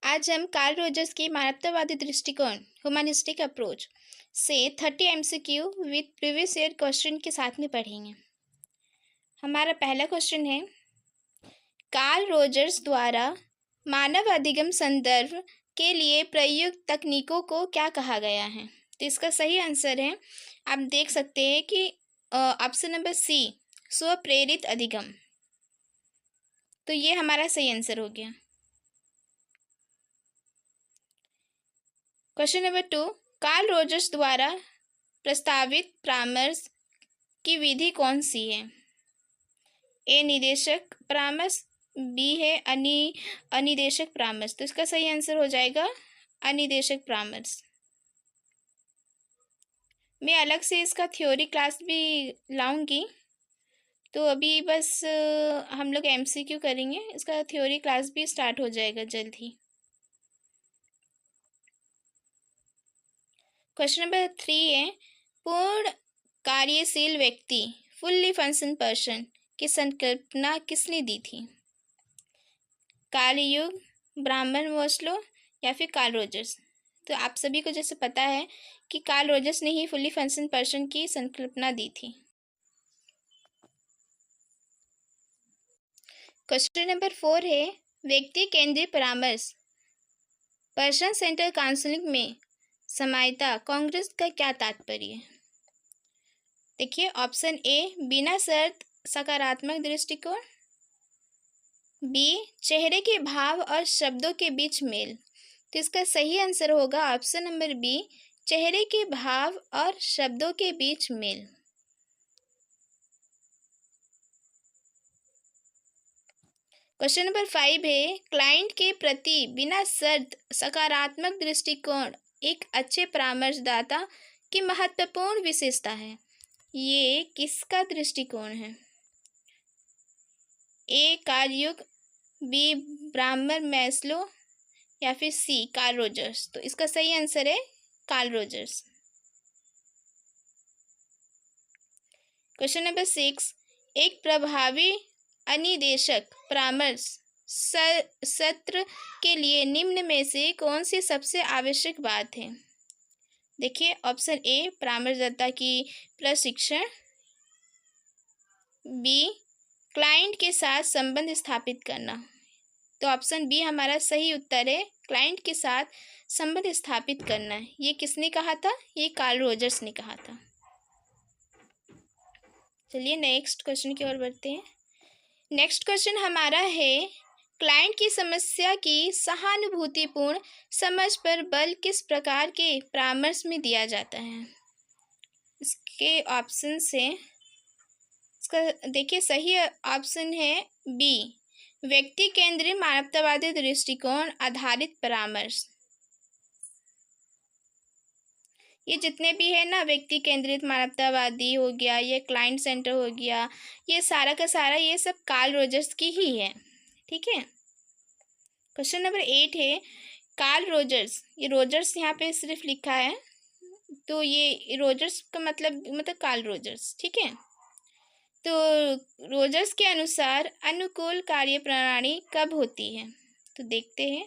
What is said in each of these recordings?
आज हम Carl Rogers की मानवतावादी दृष्टिकोण ह्यूमनिस्टिक अप्रोच से 30 MCQ with previous year question के साथ में पढ़ेंगे। हमारा पहला क्वेश्चन है, कार्ल रोजर्स द्वारा मानव अधिगम संदर्भ के लिए प्रयुक्त तकनीकों को क्या कहा गया है? तो इसका सही आंसर है, आप देख सकते हैं कि ऑप्शन नंबर सी, स्वप्रेरित अधिगम। तो ये हमारा सही आंसर हो गया। क्वेश्चन नंबर 2, कार्ल रोजर्स द्वारा प्रस्तावित परामर्श की विधि कौन सी है? ए निदेशक परामर्श, बी है अनिदेशक परामर्श। तो इसका सही आंसर हो जाएगा अनिदेशक परामर्श। मैं अलग से इसका थ्योरी क्लास भी लाऊंगी, तो अभी बस हम लोग एमसीक्यू करेंगे। इसका थ्योरी क्लास भी स्टार्ट हो जाएगा जल्द ही। क्वेश्चन नंबर 3 है, पूर्ण कार्यशील व्यक्ति फुल्ली फंक्शन पर्सन की संकल्पना किसने दी थी? कार्ल युग, ब्राह्मण मोस्लो या फिर कार्ल रोजर्स? तो आप सभी को जैसे पता है कि कार्ल रोजर्स ने ही फुल्ली फंक्शन पर्सन की संकल्पना दी थी। क्वेश्चन नंबर 4 है, व्यक्ति केंद्रीय परामर्श पर्सन सेंटर काउंसलिंग में समायता कांग्रेस का क्या तात्पर्य है? देखिए, ऑप्शन ए बिना शर्त सकारात्मक दृष्टिकोण, बी चेहरे के भाव और शब्दों के बीच मेल। तो इसका सही आंसर होगा ऑप्शन नंबर बी, चेहरे के भाव और शब्दों के बीच मेल। क्वेश्चन नंबर 5 है, क्लाइंट के प्रति बिना शर्त सकारात्मक दृष्टिकोण एक अच्छे परामर्शदाता की महत्वपूर्ण विशेषता है। ये किसका दृष्टिकोण है? ए कार्ल युग, बी ब्राह्मण मैस्लो या फिर सी कार्ल रोजर्स? तो इसका सही आंसर है कार्ल रोजर्स। क्वेश्चन नंबर 6, एक प्रभावी अनिदेशक परामर्श सत्र के लिए निम्न में से कौन सी सबसे आवश्यक बात है? देखिए, ऑप्शन ए परामर्शदाता की प्रशिक्षण, बी क्लाइंट के साथ संबंध स्थापित करना। तो ऑप्शन बी हमारा सही उत्तर है, क्लाइंट के साथ संबंध स्थापित करना। ये किसने कहा था? ये कार्ल रोजर्स ने कहा था। चलिए नेक्स्ट क्वेश्चन की ओर बढ़ते हैं। नेक्स्ट क्वेश्चन हमारा है, क्लाइंट की समस्या की सहानुभूतिपूर्ण समझ पर बल किस प्रकार के परामर्श में दिया जाता है? इसके ऑप्शन से इसका देखिए, सही ऑप्शन है बी, व्यक्ति केंद्रीय मानवतावादी दृष्टिकोण आधारित परामर्श। ये जितने भी है ना, व्यक्ति केंद्रित मानवतावादी हो गया, ये क्लाइंट सेंटर हो गया, ये सारा का सारा ये सब कार्ल रोजर्स की ही है। ठीक है। क्वेश्चन नंबर 8 है, कार्ल रोजर्स, ये रोजर्स यहाँ पे सिर्फ लिखा है, तो ये रोजर्स का मतलब कार्ल रोजर्स। ठीक है। तो रोजर्स के अनुसार अनुकूल कार्य प्रणाली कब होती है? तो देखते हैं,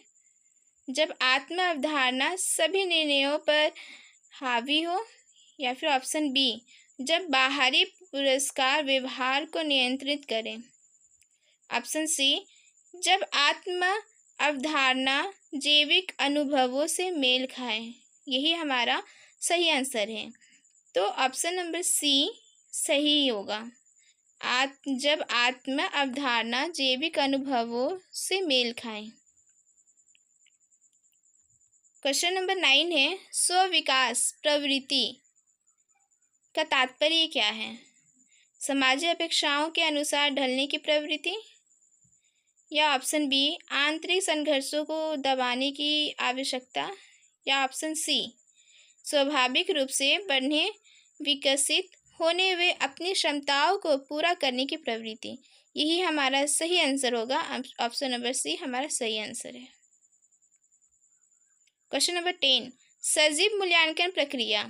जब आत्म अवधारणा सभी निर्णयों पर हावी हो, या फिर ऑप्शन बी, जब बाहरी पुरस्कार व्यवहार को नियंत्रित करें, ऑप्शन सी, जब आत्म अवधारणा जैविक अनुभवों से मेल खाए। यही हमारा सही आंसर है। तो ऑप्शन नंबर सी सही होगा, जब आत्म अवधारणा जैविक अनुभवों से मेल खाए। क्वेश्चन नंबर 9 है, स्व विकास प्रवृत्ति का तात्पर्य क्या है? समाज अपेक्षाओं के अनुसार ढलने की प्रवृत्ति, या ऑप्शन बी आंतरिक संघर्षों को दबाने की आवश्यकता, या ऑप्शन सी स्वाभाविक रूप से बढ़ने विकसित होने वे अपनी क्षमताओं को पूरा करने की प्रवृत्ति। यही हमारा सही आंसर होगा, ऑप्शन नंबर सी हमारा सही आंसर है। क्वेश्चन नंबर 10, सजीव मूल्यांकन प्रक्रिया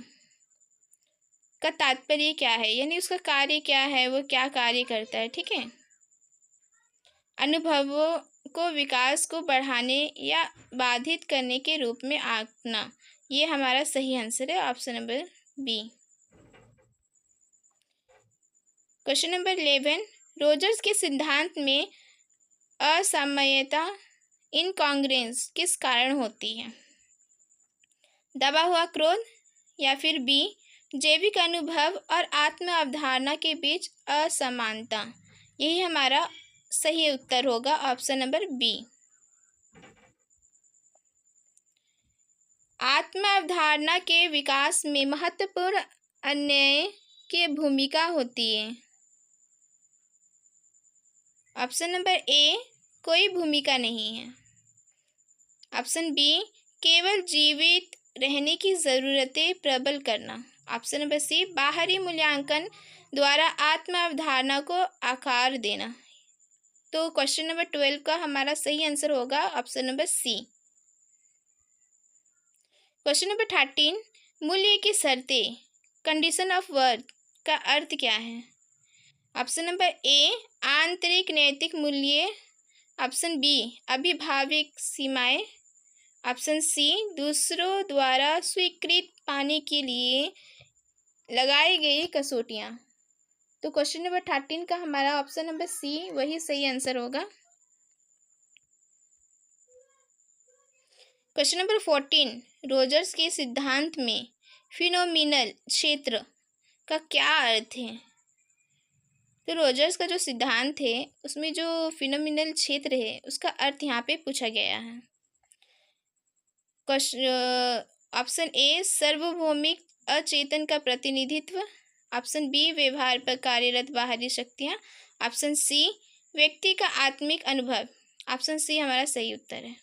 का तात्पर्य क्या है, यानी उसका कार्य क्या है, वो क्या कार्य करता है? ठीक है। अनुभवों को विकास को बढ़ाने या बाधित करने के रूप में आंकना। ये हमारा सही आंसर है, option number B. Question number 11, Rogers के सिद्धांत में असामयिकता इनकॉन्ग्रुएंस किस कारण होती है? दबा हुआ क्रोध, या फिर बी जैविक अनुभव और आत्म अवधारणा के बीच असमानता। यही हमारा सही उत्तर होगा, ऑप्शन नंबर बी। आत्म अवधारणा के विकास में महत्वपूर्ण अन्य की भूमिका होती है। ऑप्शन नंबर ए कोई भूमिका नहीं है। ऑप्शन बी केवल जीवित रहने की ज़रूरतें प्रबल करना। ऑप्शन नंबर सी बाहरी मूल्यांकन द्वारा आत्म अवधारणा को आकार देना। तो क्वेश्चन नंबर 12 का हमारा सही आंसर होगा, option number C. Question number 13, मूल्य की शर्तें कंडीशन ऑफ वर्थ का अर्थ क्या है? ऑप्शन नंबर ए आंतरिक नैतिक मूल्य। ऑप्शन बी अभिभाविक सीमाएं। ऑप्शन सी दूसरों द्वारा स्वीकृत पाने के लिए लगाई गई कसौटियाँ। तो क्वेश्चन नंबर 13 का हमारा ऑप्शन नंबर सी वही सही आंसर होगा। क्वेश्चन नंबर 14, रोजर्स के सिद्धांत में फिनोमिनल क्षेत्र का क्या अर्थ है? तो रोजर्स का जो सिद्धांत है उसमें जो फिनोमिनल क्षेत्र है उसका अर्थ यहाँ पे पूछा गया है। ऑप्शन ए सार्वभौमिक अचेतन का प्रतिनिधित्व। ऑप्शन बी व्यवहार पर कार्यरत बाहरी शक्तियाँ। ऑप्शन सी व्यक्ति का आत्मिक अनुभव। ऑप्शन सी हमारा सही उत्तर है।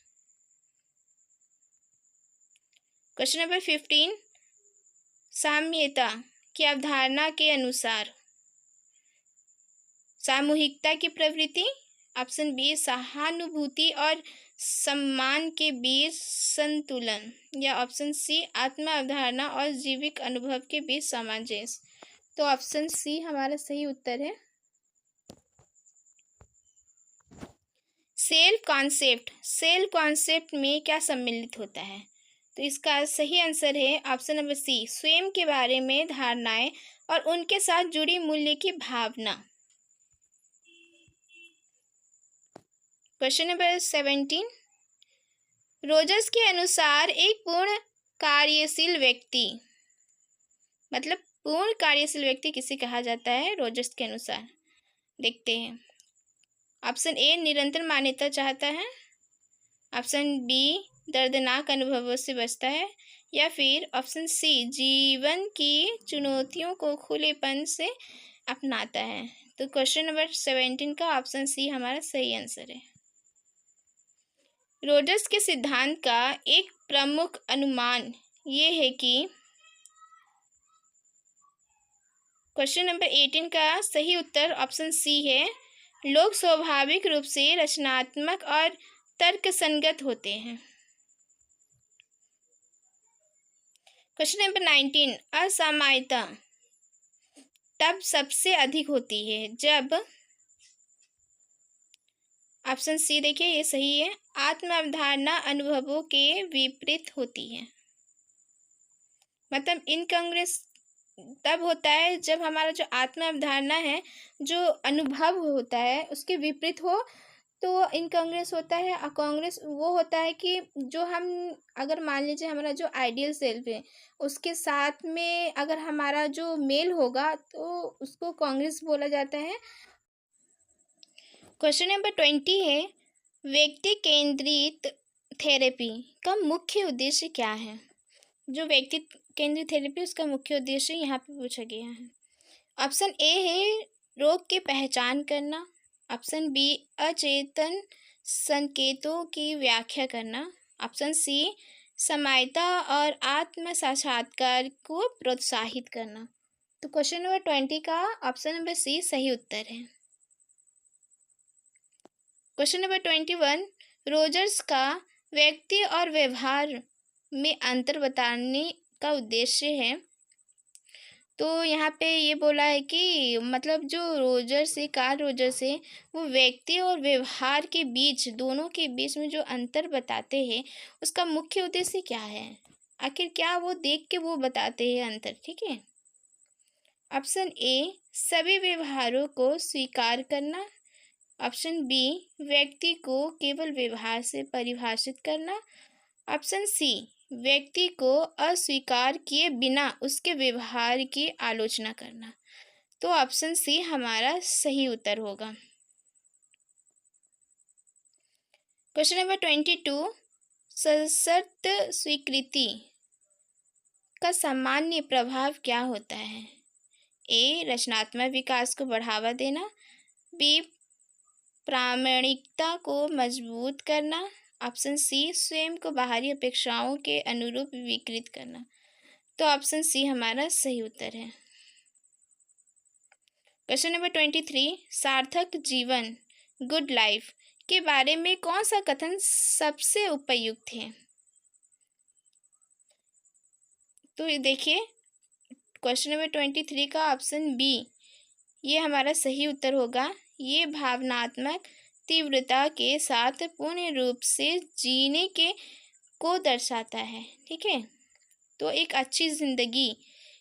क्वेश्चन नंबर 15, साम्यता की अवधारणा के अनुसार सामूहिकता की प्रवृत्ति। ऑप्शन बी सहानुभूति और सम्मान के बीच संतुलन, या ऑप्शन सी आत्म अवधारणा और जीविक अनुभव के बीच सामंजस्य। तो ऑप्शन सी हमारा सही उत्तर है। सेल्फ कॉन्सेप्ट में क्या सम्मिलित होता है? तो इसका सही आंसर है ऑप्शन नंबर सी स्वयं के बारे में धारणाएं और उनके साथ जुड़ी मूल्य की भावना। क्वेश्चन नंबर 17, रोजर्स के अनुसार एक पूर्ण कार्यशील व्यक्ति, मतलब पूर्ण कार्यशील व्यक्ति किसे कहा जाता है रोजर्स के अनुसार? देखते हैं। ऑप्शन ए निरंतर मान्यता चाहता है। ऑप्शन बी दर्दनाक अनुभवों से बचता है, या फिर ऑप्शन सी जीवन की चुनौतियों को खुलेपन से अपनाता है। तो क्वेश्चन नंबर 17 का ऑप्शन सी हमारा सही आंसर है। रोजर्स के सिद्धांत का एक प्रमुख अनुमान ये है कि क्वेश्चन नंबर 18 का सही उत्तर ऑप्शन सी है, लोग स्वाभाविक रूप से रचनात्मक और तर्कसंगत होते हैं। क्वेश्चन नंबर 19, असामयिकता तब सबसे अधिक होती है जब, ऑप्शन सी देखिए ये सही है, आत्म अवधारणा अनुभवों के विपरीत होती है। मतलब इनकांग्रेस तब होता है जब हमारा जो आत्म अवधारणा है, जो अनुभव होता है उसके विपरीत हो, तो इनकांग्रेस होता है। अकांग्रेस वो होता है कि जो हम, अगर मान लीजिए हमारा जो आइडियल सेल्फ है उसके साथ में अगर हमारा जो मेल होगा तो उसको कांग्रेस बोला जाता है। क्वेश्चन नंबर 20 है, व्यक्ति केंद्रित थेरेपी का मुख्य उद्देश्य क्या है? जो व्यक्ति केंद्रित थेरेपी उसका मुख्य उद्देश्य यहाँ पे पूछा गया है। ऑप्शन ए है रोग की पहचान करना। ऑप्शन बी अचेतन संकेतों की व्याख्या करना। ऑप्शन सी समायता और आत्म साक्षात्कार को प्रोत्साहित करना। तो क्वेश्चन नंबर 20 का ऑप्शन नंबर सी सही उत्तर है। क्वेश्चन नंबर 21, रोजर्स का व्यक्ति और व्यवहार में अंतर बताने का उद्देश्य है। तो यहाँ पे ये बोला है कि मतलब जो रोजर्स है, कार्ल रोजर्स है, वो व्यक्ति और व्यवहार के बीच, दोनों के बीच में जो अंतर बताते हैं, उसका मुख्य उद्देश्य क्या है, आखिर क्या वो देख के वो बताते हैं अंतर। ठीक है। ऑप्शन ए, सभी व्यवहारों को स्वीकार करना। ऑप्शन बी, व्यक्ति को केवल व्यवहार से परिभाषित करना। ऑप्शन सी, व्यक्ति को अस्वीकार किए बिना उसके व्यवहार की आलोचना करना। तो ऑप्शन सी हमारा सही उत्तर होगा। क्वेश्चन नंबर 22, सशर्त स्वीकृति का सामान्य प्रभाव क्या होता है। ए, रचनात्मक विकास को बढ़ावा देना। बी, प्रामाणिकता को मजबूत करना। ऑप्शन सी, स्वयं को बाहरी अपेक्षाओं के अनुरूप विकृत करना। तो ऑप्शन सी हमारा सही उत्तर है। क्वेश्चन नंबर 23, सार्थक जीवन, गुड लाइफ के बारे में कौन सा कथन सबसे उपयुक्त है। तो देखिए, क्वेश्चन नंबर 23 का ऑप्शन बी ये हमारा सही उत्तर होगा। ये भावनात्मक तीव्रता के साथ पूर्ण रूप से जीने के को दर्शाता है। ठीक है। तो एक अच्छी ज़िंदगी,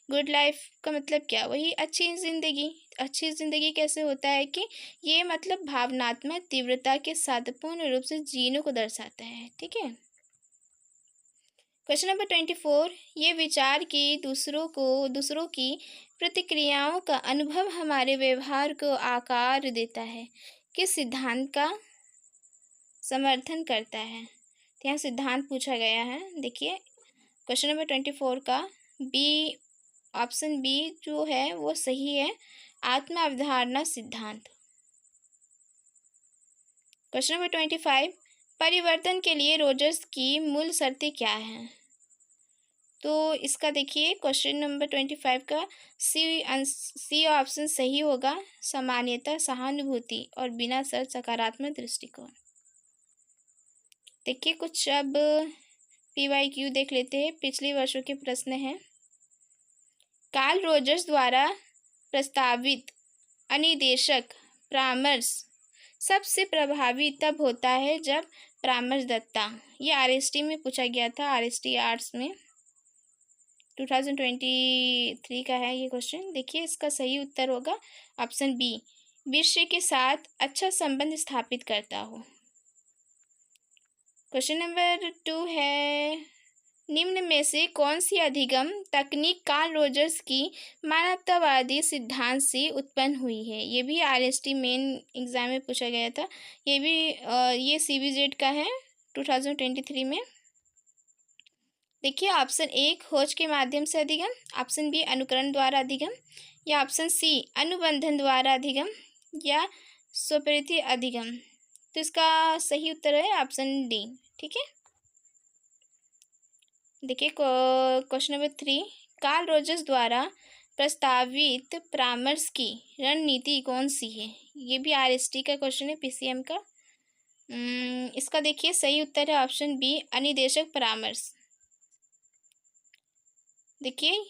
गुड लाइफ का मतलब क्या, वही अच्छी ज़िंदगी। अच्छी ज़िंदगी कैसे होता है कि ये मतलब भावनात्मक तीव्रता के साथ पूर्ण रूप से जीने को दर्शाता है। ठीक है। क्वेश्चन नंबर 24, ये विचार कि दूसरों की प्रतिक्रियाओं का अनुभव हमारे व्यवहार को आकार देता है, किस सिद्धांत का समर्थन करता है। तो यहाँ सिद्धांत पूछा गया है। देखिए, क्वेश्चन नंबर 24 का बी, ऑप्शन बी जो है वो सही है, आत्म अवधारणा सिद्धांत। क्वेश्चन नंबर 25, परिवर्तन के लिए रोजर्स की मूल शर्तें क्या हैं। तो इसका देखिए, क्वेश्चन नंबर 25 का सी ऑप्शन सही होगा, सामान्यता, सहानुभूति और बिना शर्त सकारात्मक दृष्टिकोण। देखिए, कुछ अब PYQ देख लेते हैं, पिछले वर्षों के प्रश्न हैं। कार्ल रोजर्स द्वारा प्रस्तावित अनिर्देशक परामर्श सबसे प्रभावी तब होता है जब परामर्शदाता, ये RST में पूछा गया था, RST आर्ट्स में 2023 का है ये क्वेश्चन। देखिए, इसका सही उत्तर होगा ऑप्शन बी, विषय के साथ अच्छा संबंध स्थापित करता हो। क्वेश्चन नंबर 2 है, निम्न में से कौन सी अधिगम तकनीक कार्ल रोजर्स की मानवतावादी सिद्धांत से उत्पन्न हुई है। ये भी RST मेन एग्जाम में पूछा गया था। ये भी ये CBZ का है 2023 में। देखिए, ऑप्शन ए, खोज के माध्यम से अधिगम। ऑप्शन बी, अनुकरण द्वारा अधिगम। या ऑप्शन सी, अनुबंधन द्वारा अधिगम। या स्वप्रेरित अधिगम। तो इसका सही उत्तर है ऑप्शन डी। ठीक है। देखिए, क्वेश्चन नंबर 3, कार्ल रोजर्स द्वारा प्रस्तावित परामर्श की रणनीति कौन सी है। ये भी RST का क्वेश्चन है, PCM का। इसका देखिए सही उत्तर है ऑप्शन बी, अनिर्देशक परामर्श। देखिए,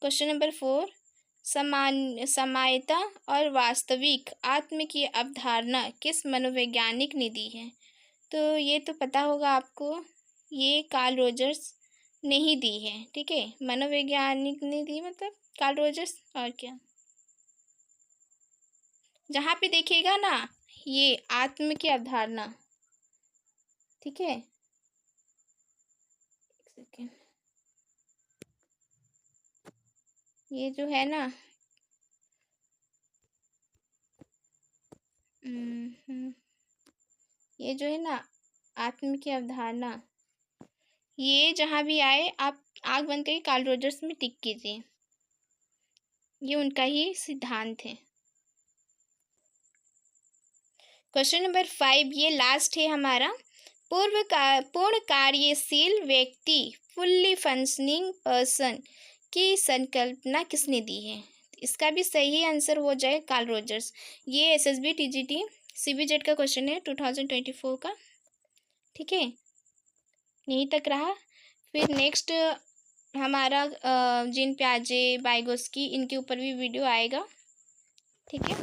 क्वेश्चन नंबर 4, सामान्यता और वास्तविक आत्म की अवधारणा किस मनोवैज्ञानिक ने दी है। तो ये तो पता होगा आपको, ये कार्ल रोजर्स ने ही दी है। ठीक है, मनोवैज्ञानिक ने दी मतलब कार्ल रोजर्स, और क्या। जहाँ पे देखिएगा ना ये आत्म की अवधारणा, ठीक है, एक सेकेंड, ये जो है ना ये जो है ना आत्म की अवधारणा, ये जहाँ भी आए आप आँख बंद करके कार्ल रोजर्स में टिक कीजिए, ये उनका ही सिद्धांत है। क्वेश्चन नंबर 5 ये लास्ट है हमारा, पूर्ण कार्यशील व्यक्ति, फुल्ली फंक्शनिंग पर्सन की संकल्पना किसने दी है। इसका भी सही आंसर हो जाए कार्ल रोजर्स। ये SSB TGT CBZ का क्वेश्चन है 2024 का। ठीक है, यहीं तक रहा। फिर नेक्स्ट हमारा जीन प्याजे, बाइगोस्की, इनके ऊपर भी वीडियो आएगा। ठीक है।